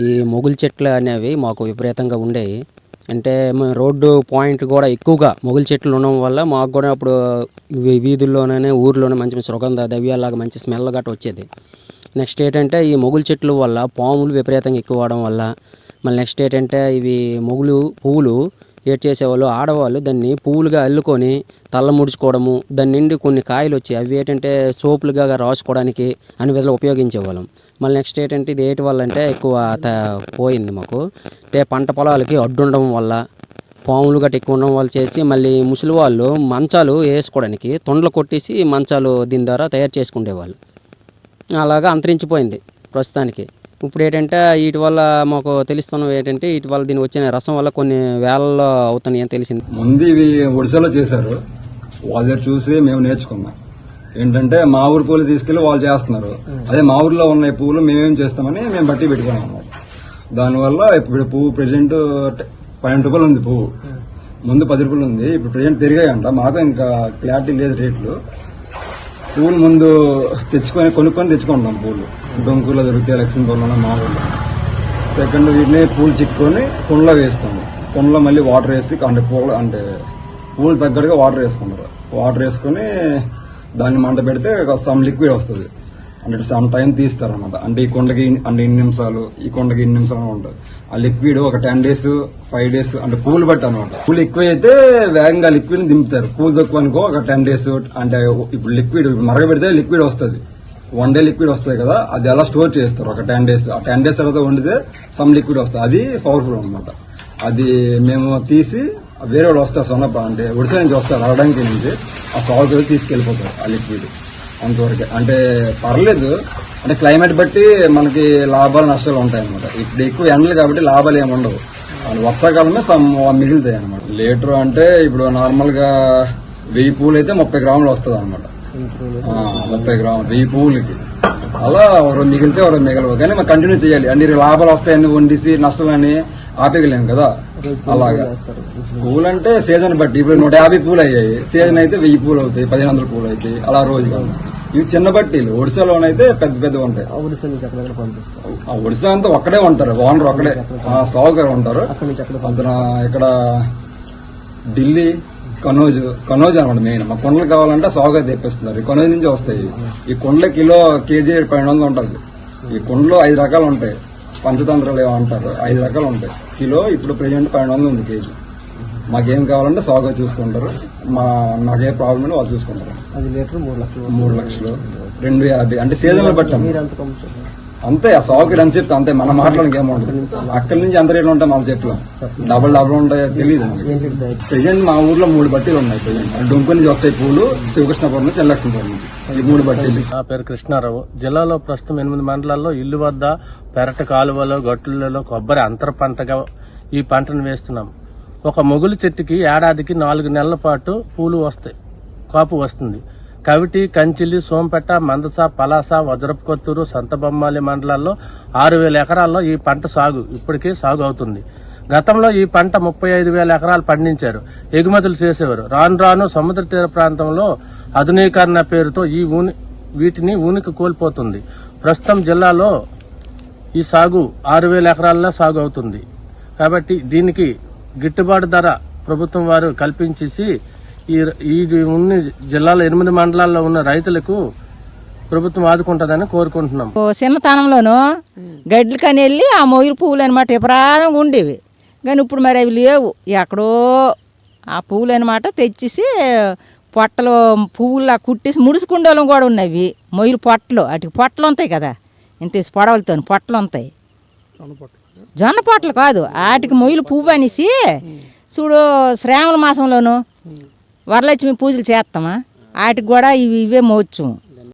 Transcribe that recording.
ఈ మొగులు చెట్లు అనేవి మాకు విపరీతంగా ఉండేవి. అంటే రోడ్డు పాయింట్ కూడా ఎక్కువగా మొగులు చెట్లు ఉండడం వల్ల మాకు కూడా అప్పుడు వీధుల్లోనే ఊర్లోనే మంచి సుగంధ ద్రవ్యాలాగా మంచి స్మెల్ గట్రా వచ్చేది. నెక్స్ట్ ఏంటంటే ఈ మొగులు చెట్లు వల్ల పాములు విపరీతంగా ఎక్కువ అవడం వల్ల, మళ్ళీ నెక్స్ట్ ఏంటంటే ఇవి మొగులు పువ్వులు ఏడ్ చేసేవాళ్ళు ఆడవాళ్ళు దాన్ని పువ్వులుగా అల్లుకొని తల్ల ముడుచుకోవడము, దాని నుండి కొన్ని కాయలు వచ్చి అవి ఏంటంటే సోపులుగా రాసుకోవడానికి అన్ని విధాలు ఉపయోగించేవాళ్ళం. మళ్ళీ నెక్స్ట్ ఏంటంటే ఇది ఏటి వల్ల అంటే ఎక్కువ పోయింది మాకు. అంటే పంట పొలాలకి అడ్డు ఉండడం వల్ల పాములు గట్ట ఎక్కువ ఉండడం వల్ల చేసి మళ్ళీ ముసలి వాళ్ళు మంచాలు వేసుకోవడానికి తొండలు కొట్టేసి మంచాలు దీని ద్వారా తయారు చేసుకునేవాళ్ళు. అలాగా అంతరించిపోయింది ప్రస్తుతానికి. ఇప్పుడు ఏంటంటే వీటి వల్ల మాకు తెలుస్తున్నవి ఏంటంటే వీటి వల్ల దీని వచ్చిన రసం వల్ల కొన్ని వేలలో అవుతున్నాయి అని తెలిసింది. ముందు ఇవి ఒడిశాలో చేశారు, వాళ్ళ దగ్గర చూసి మేము నేర్చుకున్నాం. ఏంటంటే మా ఊరు పూలు తీసుకెళ్లి వాళ్ళు చేస్తున్నారు, అదే మా ఊర్లో ఉన్న పువ్వులు మేమేం చేస్తామని మేము బట్టి పెట్టుకున్నాం అన్నమాట. దానివల్ల ఇప్పుడు పువ్వు ప్రెజెంట్ 12 రూపాయలు ఉంది పువ్వు, ముందు 10 రూపాయలు ఉంది, ఇప్పుడు ప్రెజెంట్ పెరిగాయంట. మాకు ఇంకా క్లారిటీ లేదు రేట్లు. పూలు ముందు కొనుక్కొని తెచ్చుకుంటాం పూలు, డొంకూరులో దొరికితే లక్ష్మీపురంలో మా ఊళ్ళో. సెకండ్ వీటిని పూలు చిక్కుకొని కుండలో వేస్తాము, కుండలో మళ్ళీ వాటర్ వేసి అంటే పూలు తగ్గట్టుగా వాటర్ వేసుకుంటారు. వాటర్ వేసుకొని దాన్ని మంట పెడితే సమ్ లిక్విడ్ వస్తుంది, అంటే సమ్ టైం తీస్తారు అనమాట. అంటే ఈ కుండకి అంటే ఇన్ని నిమిషాలు, ఈ కుండకి ఇన్ని నిమిషాలు ఉంటుంది. ఆ లిక్విడ్ ఒక 10 days 5 days అంటే పూలు బట్టి అనమాట. పూలు ఎక్కువ అయితే వేగంగా లిక్విడ్ దింపుతారు, పూలు తక్కువ అనుకో ఒక 10 days. అంటే ఇప్పుడు లిక్విడ్ మరగబెడితే లిక్విడ్ వస్తుంది, 1 day లిక్విడ్ వస్తుంది కదా, అది అలా స్టోర్ చేస్తారు ఒక 10 days. ఆ 10 days తర్వాత వండితే సమ్ లిక్విడ్ వస్తుంది, అది పవర్ఫుల్ అనమాట. అది మేము తీసి వేరే వాళ్ళు వస్తారు, సొన్నప్ప అంటే ఒడిశా నుంచి వస్తారు రావడానికి నుంచి, ఆ సాల్ట్ తీసుకెళ్లిపోతారు ఆ లిక్విడ్ అంతవరకు. అంటే పర్లేదు, అంటే క్లైమేట్ బట్టి మనకి లాభాలు నష్టాలు ఉంటాయి అనమాట. ఇప్పుడు ఎక్కువ ఎండలు కాబట్టి లాభాలు ఏమి ఉండవు, వర్షాకాలమే మిగులుతాయి అనమాట. లీటర్ అంటే ఇప్పుడు నార్మల్ గా 1000 పూలు అయితే 30 గ్రాములు వస్తుంది అనమాట. 30 గ్రాములు 1000 పూలకి అలా ఎవరో మిగిలితే ఎవరో మిగలవు, కానీ మనం కంటిన్యూ చేయాలి. అన్ని లాభాలు వస్తాయని వండిసి నష్టాలని ఆపేయలేము కదా. అలాగా పూలంటే సీజన్ బట్టి ఇప్పుడు 150 పూలు అయ్యాయి, సీజన్ అయితే 1000 పూలు అవుతాయి, 1500 పూలు అవుతాయి, అలా రోజు కాదు. ఇవి చిన్న బట్టీలు, ఒడిశాలోనైతే పెద్ద పెద్దగా ఉంటాయి. ఒడిశా అంతా ఒక్కడే ఉంటారు, ఓనర్ ఒక్కడే, సాగుగారు ఉంటారు. అతను ఇక్కడ ఢిల్లీ కనోజ్ అనమాట మెయిన్. మా కొండలు కావాలంటే సాగుగా తెప్పిస్తున్నారు, కనోజ్ నుంచి వస్తాయి. ఈ కొండల కేజీ 1200 ఉంటుంది. ఈ కొండలో 5 రకాలు ఉంటాయి, పంచతంత్రాలు ఏమంటారు, 5 రకాలు ఉంటాయి. కిలో ఇప్పుడు ప్రెజెంట్ 1200 ఉంది కేజీ. మాకేం కావాలంటే సాగుగా చూసుకుంటారు, మాకే ప్రాబ్లం అని వాళ్ళు చూసుకుంటారు. 3 లక్షలు 250 అంటే సీజన్లు బట్టి అంతే. ఆ సాగుకి రన్ చెప్తే అంతే, మన మాటలకి ఏముంటుంది. అక్కడి నుంచి ఎంత రేట్లు ఉంటాయి మన చెట్లు, డబల్ ఉంటాయో తెలియదు. ప్రెజెంట్ మా ఊర్లో 3 బట్టీలు ఉన్నాయి. ప్రెజెంట్ డొంకు నుంచి వస్తాయి పూలు, శివకృష్ణపురం నుంచి లక్ష్మీపురం నుంచి, ఈ 3 బట్టీలు. నా పేరు కృష్ణారావు. జిల్లాలో ప్రస్తుతం 8 మండలాల్లో ఇల్లు వద్ద పెరట కాలువలో గట్టులలో కొబ్బరి అంతర పంటగా ఈ పంటను వేస్తున్నాం. ఒక మొగులు చెట్టుకి ఏడాదికి 4 నెలల పాటు పూలు వస్తాయి, కాపు వస్తుంది. కవిటి, కంచిలి, సోంపేట, మందస, పలాస, వజ్రపు కొత్తూరు, సంతబొమ్మాలి మండలాల్లో 6000 ఎకరాల్లో ఈ పంట ఇప్పటికీ సాగు అవుతుంది. గతంలో ఈ పంట 35,000 ఎకరాలు పండించారు, ఎగుమతులు చేసేవారు. రాను సముద్ర తీర ప్రాంతంలో ఆధునీకరణ పేరుతో వీటిని ఊనికి కోల్పోతుంది. ప్రస్తుతం జిల్లాలో ఈ సాగు 6000 ఎకరాల్లో సాగు అవుతుంది. కాబట్టి దీనికి గిట్టుబాటు ధర ప్రభుత్వం వారు కల్పించేసి ఈ జిల్లాలో 8 మండలాల్లో ఉన్న రైతులకు ప్రభుత్వం ఆదుకుంటుందని కోరుకుంటున్నాం. చిన్నతనంలోనూ గడ్లకని వెళ్ళి ఆ మొయ్యలు పువ్వులు అనమాట విపరీతంగా ఉండేవి, కానీ ఇప్పుడు మరి అవి లేవు. ఎక్కడో ఆ పువ్వులు అనమాట తెచ్చేసి పొట్టలు పువ్వులా కుట్టేసి ముడుచుకుండోలం కూడా ఉన్నవి. మొయ్యలు పొట్టలు, వాటికి పొట్టలు ఉంటాయి కదా, ఇంత పొడవలతో పొట్టలు ఉంటాయి. జొన్న పొట్టలు కాదు, వాటికి మొయ్యలు పువ్వు అనేసి చూడు. శ్రావణ మాసంలోను వరలక్ష్మి పూజలు చేస్తామా, వాటికి కూడా ఇవే మోచ్చు.